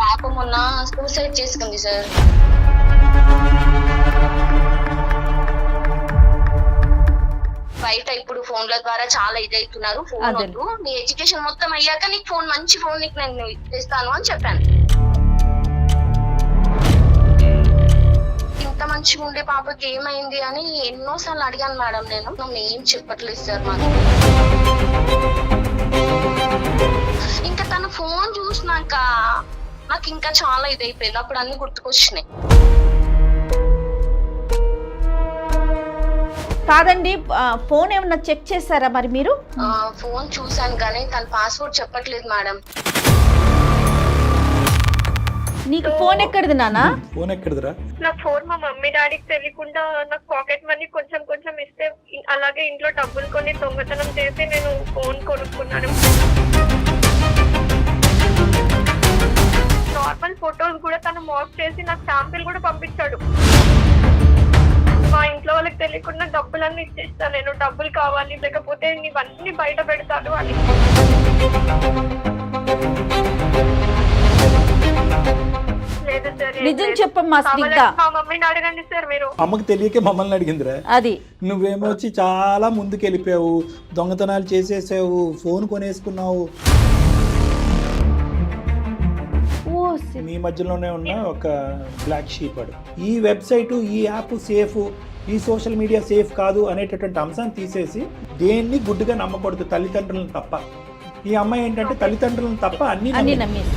పాప మొన్న సూసైడ్ చేసుకుంది సార్. బయట ఇప్పుడు ఫోన్ల ద్వారా చాలా ఇదవుతున్నారు. ఫోన్ వద్దు, నీ ఎడ్యుకేషన్ మొత్తం అయ్యాక నీకు ఫోన్, మంచి ఫోన్ నీకు నేను ఇస్తాను అని చెప్పాను. ఇంత మంచిగా ఉండే పాపకి ఏమైంది అని ఎన్నోసార్లు అడిగాను మేడం. నేను ఏం చెప్పట్లేదు సార్ మాకు. ఇంకా తన ఫోన్ చూసినాక నాకు ఇంకా చాలా ఇదైపోయింది. అప్పుడు అన్ని గుర్తుకొచ్చినాయి. కాదండి, ఫోన్ ఏమన్నా చెక్ చేశారా మరి మీరు? ఫోన్ చూసాను కానీ తన పాస్వర్డ్ చెప్పట్లేదు మేడం. నీకు ఫోన్ ఎక్కడిది నాన్న? ఫోన్ ఎక్కడిదిరా? నా ఫోన్ మా మమ్మీ డాడీకి తెలియకుండా నాకు పాకెట్ మనీ కొంచెం కొంచెం ఇస్తే, అలాగే ఇంట్లో డబ్బులు కొని దొంగతనం చేసి నేను ఫోన్ కొనుక్కున్నాను. నార్మల్ ఫొటోస్ కూడా తను మార్క్ చేసి నాకు శాంపిల్ కూడా పంపించాడు. మా ఇంట్లో వాళ్ళకి తెలియకుండా డబ్బులన్నీ ఇచ్చేస్తాను. నేను డబ్బులు కావాలి, లేకపోతే ఇవన్నీ బయట పెడతాను అని. లేదు సార్, నిజం చెప్పమ్మా స్నిగ్ధ. మా మమ్మీని అడగండి సార్ మీరు. అమ్మకి తెలియకే మమ్మల్ని అడిగిందిరా. అది నువ్వేమో వచ్చి చాలా ముందుకు వెళ్ళిపోయావు, దొంగతనాలు చేసేసావు, ఫోన్ కొనేసుకున్నావు. మీ మధ్యలోనే ఉన్న ఒక బ్లాక్ షీప్ వాడు. ఈ వెబ్సైట్, ఈ యాప్ సేఫ్, ఈ సోషల్ మీడియా సేఫ్ కాదు అనేటటువంటి అంశాన్ని తీసేసి దేన్ని గుడ్డుగా నమ్మకూడదు, తల్లిదండ్రులను తప్ప. ఈ అమ్మాయి ఏంటంటే తల్లిదండ్రులను తప్ప అన్ని నమ్మేసి